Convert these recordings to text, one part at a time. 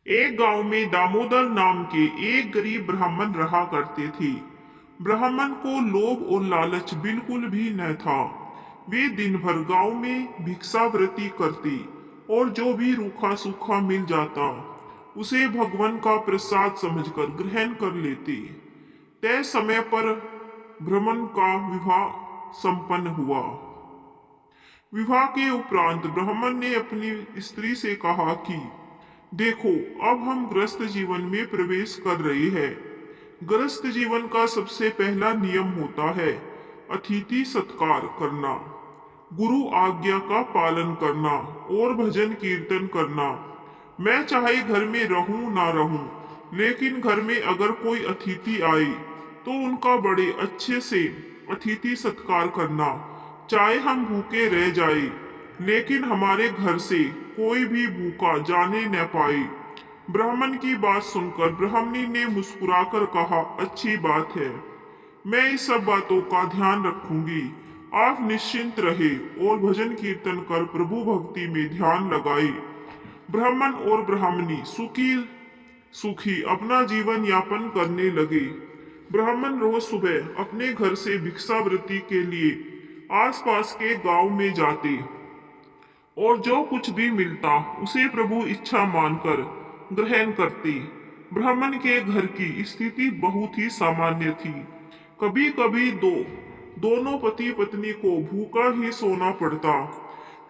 एक गांव में दामोदर नाम के एक गरीब ब्राह्मण रहा करते थे। ब्राह्मण को लोभ और लालच बिल्कुल भी न था। वे दिन भर गांव में भिक्षावृत्ति करते और जो भी रूखा सूखा मिल जाता उसे भगवान का प्रसाद समझकर ग्रहण कर लेते। तय समय पर ब्राह्मण का विवाह संपन्न हुआ। विवाह के उपरांत ब्राह्मण ने अपनी स्त्री से कहा कि देखो, अब हम गृहस्थ जीवन में प्रवेश कर रहे हैं। गृहस्थ जीवन का सबसे पहला नियम होता है अतिथि सत्कार करना, गुरु आज्ञा का पालन करना और भजन कीर्तन करना। मैं चाहे घर में रहूं ना रहूं, लेकिन घर में अगर कोई अतिथि आए तो उनका बड़े अच्छे से अतिथि सत्कार करना। चाहे हम भूखे रह जाए, लेकिन हमारे घर से कोई भी भूखा जाने न पाए। ब्राह्मण की बात सुनकर ब्राह्मणी ने मुस्कुराकर कहा, अच्छी बात है, मैं इस सब बातों का ध्यान रखूंगी। आप निश्चिंत रहे और भजन कीर्तन कर प्रभु भक्ति में ध्यान लगाए। ब्राह्मण और ब्राह्मणी सुखी सुखी अपना जीवन यापन करने लगे। ब्राह्मण रोज सुबह अपने घर से भिक्षावृत्ति के लिए आसपास के गांव में जाते और जो कुछ भी मिलता उसे प्रभु इच्छा मानकर ग्रहण करते। ब्राह्मण के घर की स्थिति बहुत ही सामान्य थी। कभी कभी दोनों पति पत्नी को भूखा ही सोना पड़ता,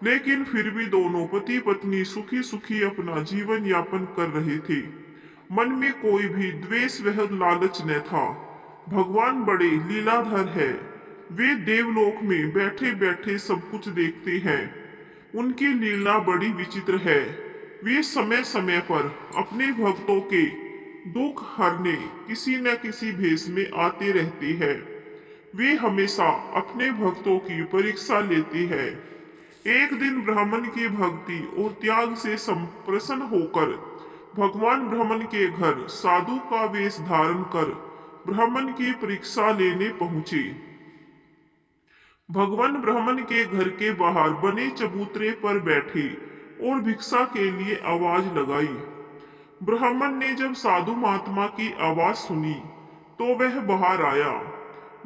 लेकिन फिर भी दोनों पति पत्नी सुखी सुखी अपना जीवन यापन कर रहे थे। मन में कोई भी द्वेष वह लालच न था। भगवान बड़े लीलाधर है। वे देवलोक में बैठे बैठे सब कुछ देखते हैं। उनकी लीला बड़ी विचित्र है। वे समय समय पर अपने भक्तों के दुख हरने किसी न किसी भेष में आते रहते हैं। वे हमेशा अपने भक्तों की परीक्षा लेते हैं। एक दिन ब्राह्मण की भक्ति और त्याग से संप्रसन्न होकर भगवान ब्राह्मण के घर साधु का वेश धारण कर ब्राह्मण की परीक्षा लेने पहुंचे। भगवान ब्राह्मण के घर के बाहर बने चबूतरे पर बैठे और भिक्षा के लिए आवाज लगाई। ब्राह्मण ने जब साधु महात्मा की आवाज सुनी तो वह बाहर आया।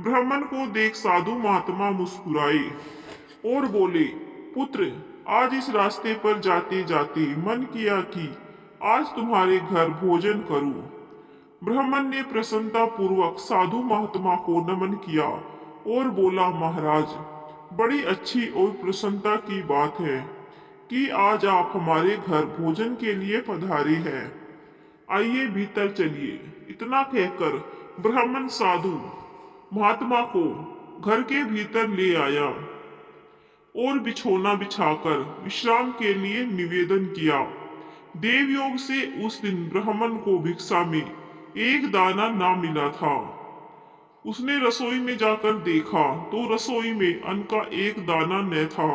ब्राह्मण को देख साधु महात्मा मुस्कुराए और बोले, पुत्र, आज इस रास्ते पर जाते जाते मन किया कि आज तुम्हारे घर भोजन करूं। ब्राह्मण ने प्रसन्नता पूर्वक साधु महात्मा को नमन किया और बोला, महाराज, बड़ी अच्छी और प्रसन्नता की बात है कि आज आप हमारे घर भोजन के लिए पधारे हैं। आइए भीतर चलिए। इतना कहकर ब्राह्मण साधु महात्मा को घर के भीतर ले आया और बिछौना बिछाकर विश्राम के लिए निवेदन किया। देवयोग से उस दिन ब्राह्मण को भिक्षा में एक दाना ना मिला था। उसने रसोई में जाकर देखा तो रसोई में अन्न का एक दाना न था।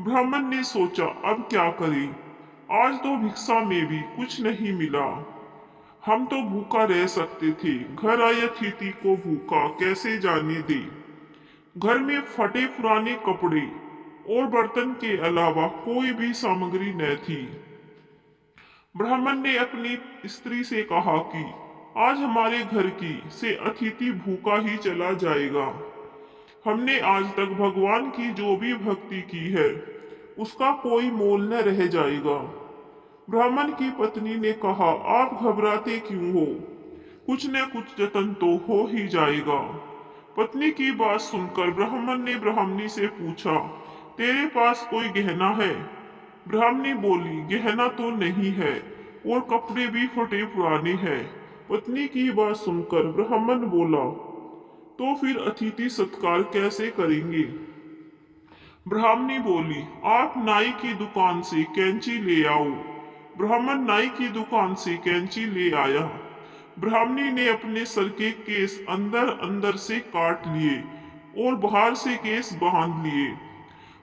ब्राह्मण ने सोचा, अब क्या करें? आज तो भिक्षा में भी कुछ नहीं मिला। हम तो भूखा रह सकते थे, घर आए अतिथि को भूखा कैसे जाने दे। घर में फटे पुराने कपड़े और बर्तन के अलावा कोई भी सामग्री न थी। ब्राह्मण ने अपनी स्त्री से कहा कि आज हमारे घर की से अतिथि भूखा ही चला जाएगा। हमने आज तक भगवान की जो भी भक्ति की है उसका कोई मोल न रह जाएगा। ब्राह्मण की पत्नी ने कहा, आप घबराते क्यों हो? कुछ न कुछ जतन तो हो ही जाएगा। पत्नी की बात सुनकर ब्राह्मण ने ब्राह्मणी से पूछा, तेरे पास कोई गहना है? ब्राह्मणी बोली, गहना तो नहीं है और कपड़े भी फटे पुराने हैं। पत्नी की बात सुनकर ब्राह्मण बोला, तो फिर अतिथि सत्कार कैसे करेंगे? ब्राह्मणी बोली, आप नाई की दुकान से कैंची ले आओ। ब्राह्मण नाई की दुकान से कैंची ले आया। ब्राह्मणी ने अपने सर के केस अंदर अंदर से काट लिए और बाहर से केस बांध लिए।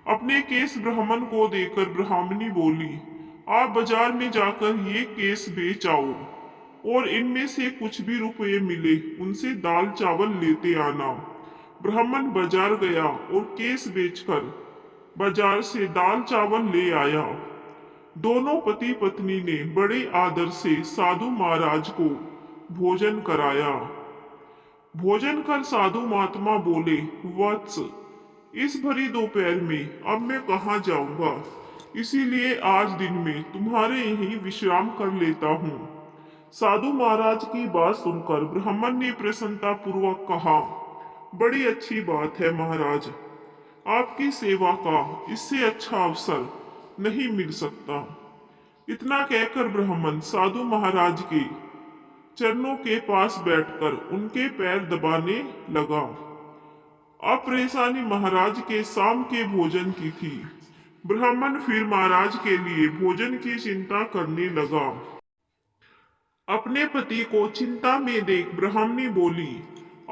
अपने केस ब्राह्मण को देकर ब्राह्मणी बोली, आप बाजार में जाकर ये केस बेच आओ और इनमें से कुछ भी रुपये मिले उनसे दाल चावल लेते आना। ब्राह्मण बाजार गया और केस बेचकर बाजार से दाल चावल ले आया। दोनों पति पत्नी ने बड़े आदर से साधु महाराज को भोजन कराया। भोजन कर साधु महात्मा बोले, वत्स, इस भरी दोपहर में अब मैं कहाँ जाऊंगा, इसीलिए आज दिन में तुम्हारे यहीं विश्राम कर लेता हूँ। साधु महाराज की बात सुनकर ब्राह्मण ने प्रसन्नता पूर्वक कहा, बड़ी अच्छी बात है महाराज, आपकी सेवा का इससे अच्छा अवसर नहीं मिल सकता। इतना कहकर ब्राह्मण साधु महाराज के चरणों के पास बैठकर उनके पैर दबाने लगा। अब परेशानी महाराज के शाम के भोजन की थी। ब्राह्मण फिर महाराज के लिए भोजन की चिंता करने लगा। अपने पति को चिंता में देख ब्राह्मणी बोली,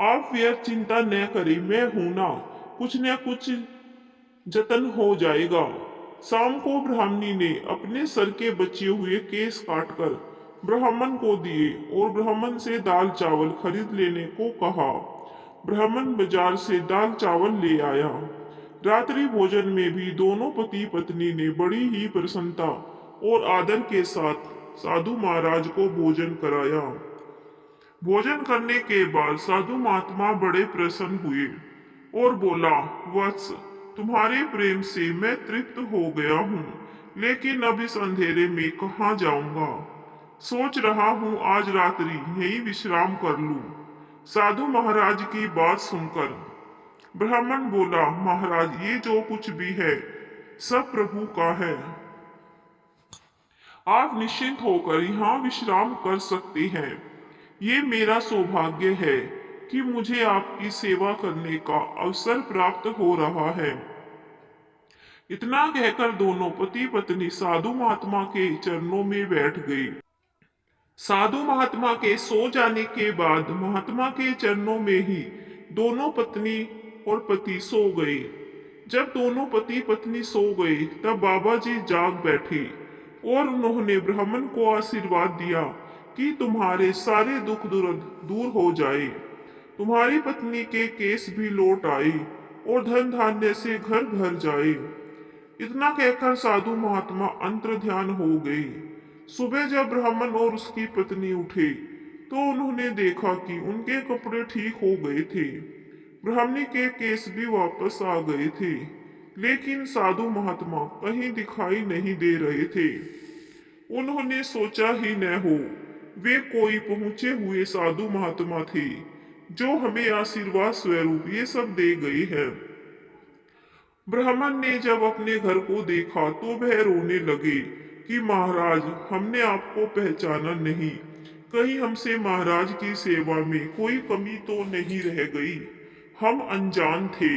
आप व्यर्थ चिंता न करें, मैं हूं ना, कुछ न कुछ जतन हो जाएगा। शाम को ब्राह्मणी ने अपने सर के बचे हुए केस काटकर ब्राह्मण को दिए और ब्राह्मण से दाल चावल खरीद लेने को कहा। ब्राह्मण बाजार से दाल चावल ले आया। रात्रि भोजन में भी दोनों पति पत्नी ने बड़ी ही प्रसन्नता और आदर के साथ साधु महाराज को भोजन कराया। भोजन करने के बाद साधु महात्मा बड़े प्रसन्न हुए और बोला, वत्स, तुम्हारे प्रेम से मैं तृप्त हो गया हूँ, लेकिन अब इस अंधेरे में कहाँ जाऊंगा। सोच रहा हूँ आज रात्रि यहीं विश्राम कर लूं। साधु महाराज की बात सुनकर ब्राह्मण बोला, महाराज, ये जो कुछ भी है सब प्रभु का है, आप निश्चिंत होकर यहाँ विश्राम कर सकते हैं। ये मेरा सौभाग्य है कि मुझे आपकी सेवा करने का अवसर प्राप्त हो रहा है। इतना कहकर दोनों पति पत्नी साधु महात्मा के चरणों में बैठ गए। साधु महात्मा के सो जाने के बाद महात्मा के चरणों में ही दोनों पत्नी और पति सो गए। जब दोनों पति पत्नी सो गए तब बाबा जी जाग बैठे और उन्होंने ब्राह्मण को आशीर्वाद दिया कि तुम्हारे सारे दुख दर्द दूर हो जाए, तुम्हारी पत्नी के केस भी लौट आए और धन धान्य से घर भर जाए। इतना कहकर साधु महात्मा अंतर ध्यान हो गए। सुबह जब ब्राह्मण और उसकी पत्नी उठे तो उन्होंने देखा कि उनके कपड़े ठीक हो गए थे, ब्राह्मणी के केस भी वापस आ गए थे, लेकिन साधु महात्मा कहीं दिखाई नहीं दे रहे थे। उन्होंने सोचा ही न हो वे कोई पहुंचे हुए साधु महात्मा थे जो हमें आशीर्वाद स्वरूप ये सब दे गए हैं। ब्राह्मण ने जब अपने घर को देखा तो वह रोने लगे कि महाराज, हमने आपको पहचाना नहीं, कहीं हमसे महाराज की सेवा में कोई कमी तो नहीं रह गई, हम अनजान थे,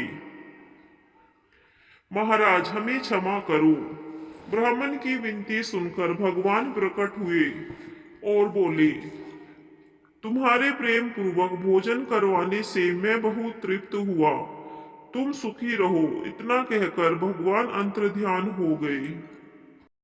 महाराज हमें क्षमा करो। ब्राह्मण की विनती सुनकर भगवान प्रकट हुए और बोले, तुम्हारे प्रेम पूर्वक भोजन करवाने से मैं बहुत तृप्त हुआ, तुम सुखी रहो। इतना कहकर भगवान अंतर्ध्यान हो गए।